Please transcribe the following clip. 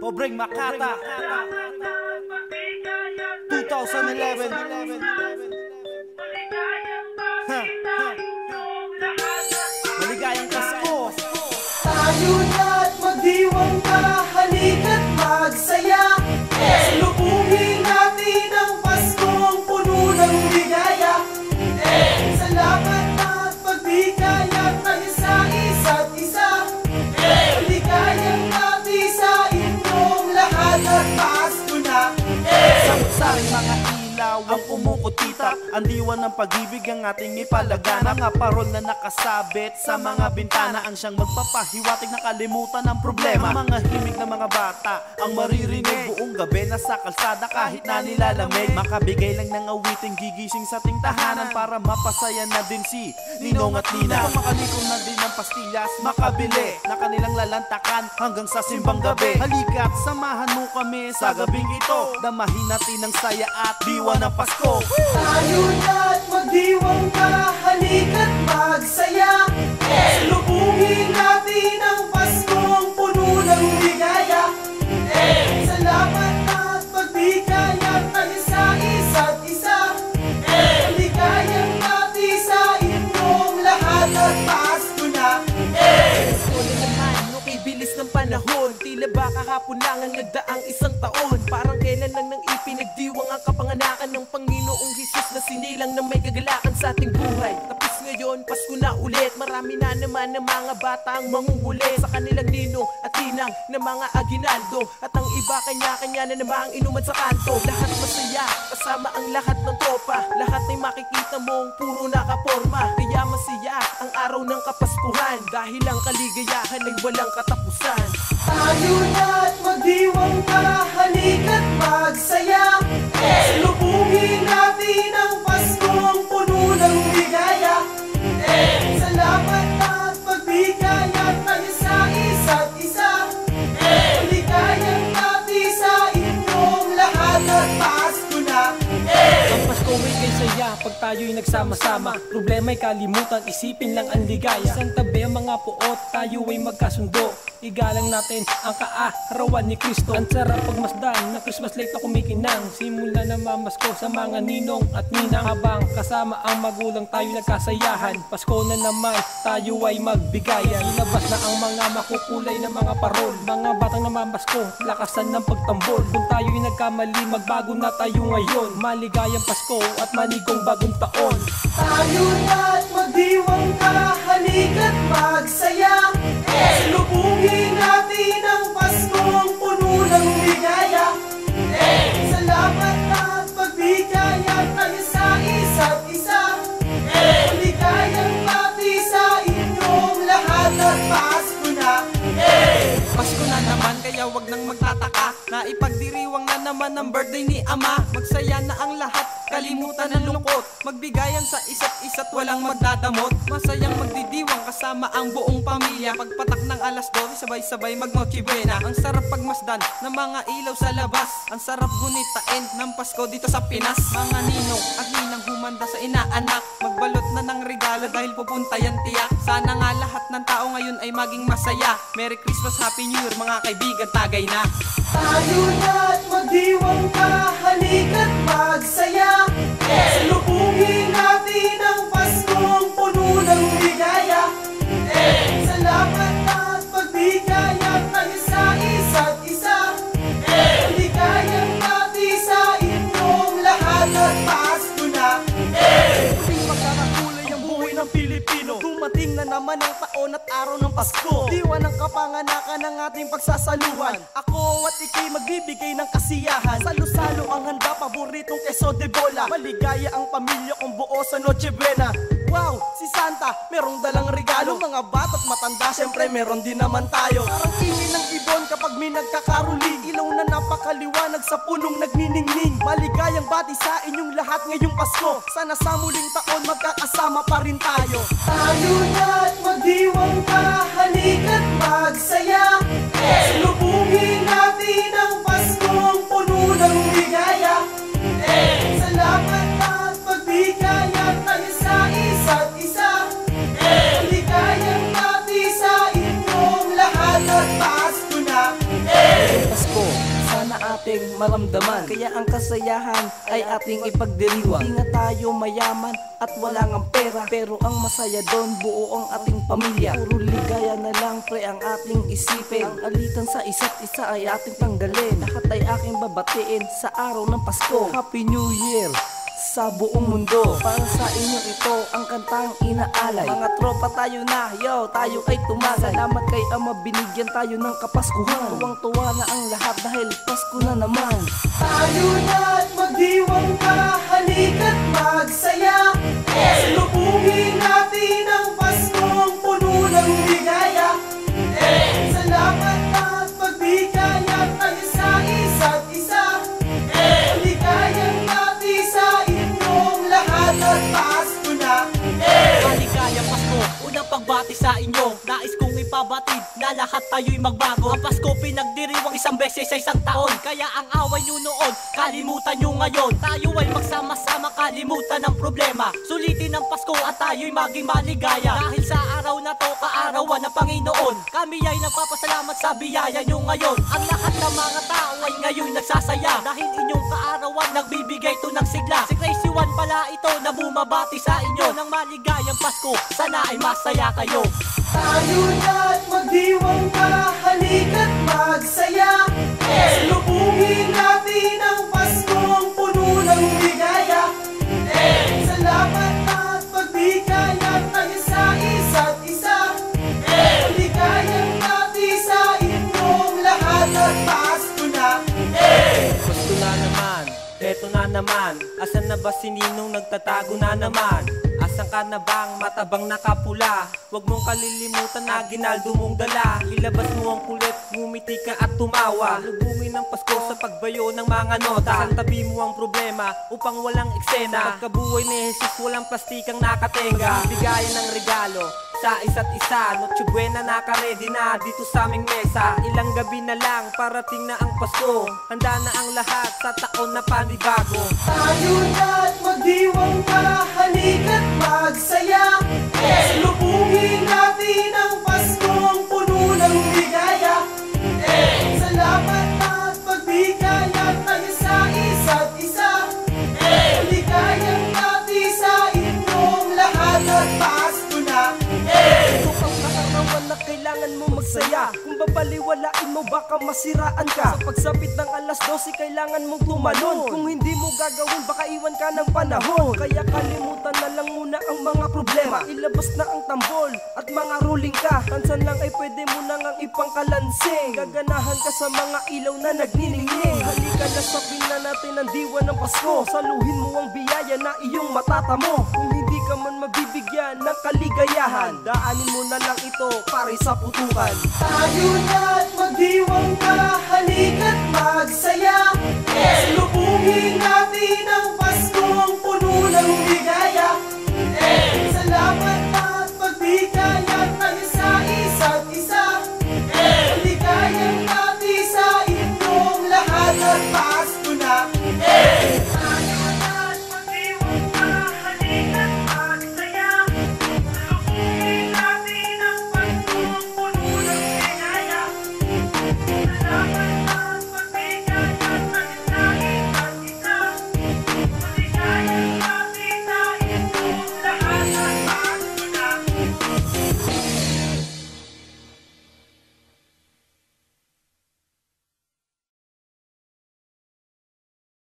Pobreng Makata 2011. Maligayang Pasko. Tayo na't magdiwang ka, halika't magsaya. Salubungin natin ang Paskong puno ng ligaya. Salamat at pagbigaya tayo sa isa't isa. Ligayang natin sa inyong lahat at Pasko na. Samot-saring mga ilaw ang umukutitak, ang diwa ng pag-ibig ang ating ipalagana. Mga parol na nakasabit sa mga bintana, ang siyang magpapahiwatig na kalimutan ng problema. Mga himig ng mga bata ang maririnig buong gabi na sa kalsada kahit na nilalamig. Makabigay lang ng awiting gigising sa ating tahanan para mapasaya na din si Ninong at Nina. Makalikom na din ng pastillas, makabili na kanilang lalantakan hanggang sa simbang gabi. Halika't samahan mo kami sa gabing ito, damahin natin ang saya at diwa ng Pasko. Tayo na't magdiwang ka, halika't magsaya. Salubungin natin ang Paskong puno ng ligaya. Salamat at pagbigaya tayo sa isa't isa. Ligayang natin sa inyong lahat at Pasko na. Pasko na naman, no kay bilis ng panahon. Tila ba kahapon lang ang nagdaang isang taon. Parang kailan lang nang ipinagdiwang ang kapanganakan ng Panginoong Hesus na sinilang na may kagalakan sa ating buhay. Tapos ngayon, Pasko na ulit. Marami na naman ng mga bata ang manguhuli sa kanilang ninong at tinang ng mga aginaldo. At ang iba kanya-kanya na namang inuman sa kanto. Lahat masaya, kasama ang lahat ng tropa. Lahat ay makikita mong puro nakaporma. Kaya masaya ang araw ng Kapaskuhan, dahil ang kaligayahan ay walang katapusan. Tayo na't magdiwang ka, halika't magsaya. Salubungin natin ang Paskong puno ng ligaya. Salamat at pagbigaya tayo sa isa't isa. Ligayang natin sa inyong lahat at Pasko na. Ang Pasko ay kay saya pag tayo'y nagsama-sama. Problema'y kalimutan, isipin lang ang ligaya. Isang tabi ang mga puot, tayo ay magkasundo. Igalang natin ang kaarawan ni Kristo. Ang sarap pagmasdan na Christmas light na kumikinang. Simula na mamasko sa mga ninong at ninang. Habang kasama ang magulang tayo nagkasayahan. Pasko na naman tayo ay magbigayan. Ilabas na ang mga makukulay na mga parol. Mga batang namamasko, lakasan ng pagtambol. Kung tayo'y nagkamali, magbago na tayo ngayon. Maligayang Pasko at manigong bagong taon. Tayo na't magdiwang ka, halika't magsaya. Salubungin natin ang Paskong puno ng ligaya. Salamat at pagbigaya tayo sa isa't isa. Ligayang natin sa inyong lahat at Pasko na. Pasko na naman, kaya wag nang magtataka na ipagdiriwang na naman ang birthday ni Ama. Magsaya na ang lahat, kalimutan ang lungkot. Magbigayan sa isa't isa't walang magdadamot. Masayang magdidiwang kasama ang buong pamilya. Pagpatak ng alas 12, sabay-sabay mag-Noche Buena. Ang sarap pagmasdan ng mga ilaw sa labas. Ang sarap gunitain ng Pasko dito sa Pinas. Mga ninong at ninang humanda sa inaanak. Magbalot na ng regalo dahil pupunta yan tiyak. Sana nga lahat ng tao ngayon ay maging masaya. Merry Christmas, Happy New Year mga kaibigan, tagay na. Tayo na't magdiwang ka, halika't magsaya. Salubungin natin ang Paskong puno ng ligaya. Salamat at pagbigaya tayo sa isa't isa. Ligayang natin sa inyong lahat at Pasko na. Muling magkakakulay ang buhay ng Pilipino. Dumating na naman ang taon at araw ng Pasko. Diwa ng kapanganakan ng ating pagsasaluhan. Ako at ikay magbibigay ng kasiyahan. Salo-salo ang handa, paboritong keso de bola. Maligaya ang pamilya kong buo sa Noche Buena. Wow, si Santa, merong dalang regalo. Mga bata't matanda, syempre meron din naman tayo. Parang ingin ng ibon kapag may nagkakaroling. Ilaw na napakaliwanag sa punong nagniningning. Maligayang bati sa inyong lahat ngayong Pasko. Sana sa muling taon magkakasama pa rin tayo. Tayo na't magdiwang ka, halika't magsaya. Salubungin natin ang Paskong puno ng ligaya. Salamat at pagbigaya tayo sa isa't isa. Ligayang natin sa inyong lahat at Pasko na. Pasko maramdaman. Kaya ang kasayahan ay ating ipagdiriwang. Di nga tayo mayaman at wala ngang pera, pero ang masaya doon buo ang ating pamilya. Puro ligaya na lang pre ang ating isipin. Ang alitan sa isa't isa ay ating tanggalin. Lahat ay aking babatiin sa araw ng Pasko. Happy New Year sa buong mundo. Para sa inyo ito ang kantang inaalay. Mga tropa tayo na, yo, tayo ay tumagal. Salamat kay Ama, binigyan tayo ng kapaskuhan. Tuwang-tuwa na ang lahat dahil Pasko na naman. Tayo na't magdiwang ka, halika't magsaya. Salubungin natin ang Paskong puno ng ligaya. Salamat at pagbigaya tayo sa isa't isa. Ligayang natin sa inyong lahat at Pasko na. Maligayang Pasko, unang pagbati sa inyo. Nais kong ipabatid na lahat tayo'y magbago. Ang Pasko pinagdiriwang isang beses sa isang taon. Kaya ang away nyo noon, kalimutan nyo ngayon. Tayo ay magsama-sama, kalimutan ang problema. Sulitin ang Pasko at tayo'y maging maligaya. Dahil sa araw na to, kaarawan ng Panginoon. Kami ay nagpapasalamat sa biyaya nyo ngayon. Ang lahat ng mga tao ay ngayon nagsasaya. Dahil inyong kaarawan, nagbibigay to ng sigla. Si Crazy One pala ito na bumabati sa inyo ng maligayang Pasko. Sana ay masaya kayo. Tayo na't magdiwang ka, halika't magsaya. Salubungin natin ang Paskong puno ng ligaya. Salamat at pagbigaya tayo sa isa't isa. Ligayang natin sa inyong lahat at Pasko na. Pasko na naman, eto na naman. Asan na ba si Ninong nagtatago na naman? Asan ka na bang matabang nakapula? Huwag mong kalilimutan na ginaldo mong dala. Ilabas mo ang kulit, ngumiti ka at tumawa. Lubungin ang Pasko sa pagbayo ng mga nota. Santabi mo ang problema upang walang eksena. Pagkabuhay ni Jesus walang plastikang nakatenga. Bigayan ng regalo sa isa't isa. Noche Buena nakaredy na dito sa aming mesa. Ilang gabi na lang parating na ang Pasko. Handa na ang lahat sa taon na panibago. Tayo na't magdiwang ka, halika't magsaya. Salubungin natin ang Paskong puno ng ligaya. Salamat at pagbigaya tayo sa isa't isa. Ligayang natin sa inyong lahat at Pasko na. Ito ang kaarawan na kailangan mo magsaya. Kung babaliwalain mo baka masiraan ka. Sa pagsapit ng alas 12 kailangan mong tumalon. Kung hindi mo gagawin baka iwan ka ng panahon. Kaya kalimutan na lang muna ang mga problema. Ilabas na ang tambol at mga ruling ka. Tansan lang ay pwede mo na ngang ipangkalansing. Gaganahan ka sa mga ilaw na nagniningning. Halika na sapin na natin ang diwa ng Pasko. Saluhin mo ang biyaya na iyong matatamo. Kung hindi ka man mabibigyan ng kaligayahan, daanin mo na lang ito para sa putukan. Tayo na't magdiwang ka, halika't magsaya. Salubungin natin ang Pasko.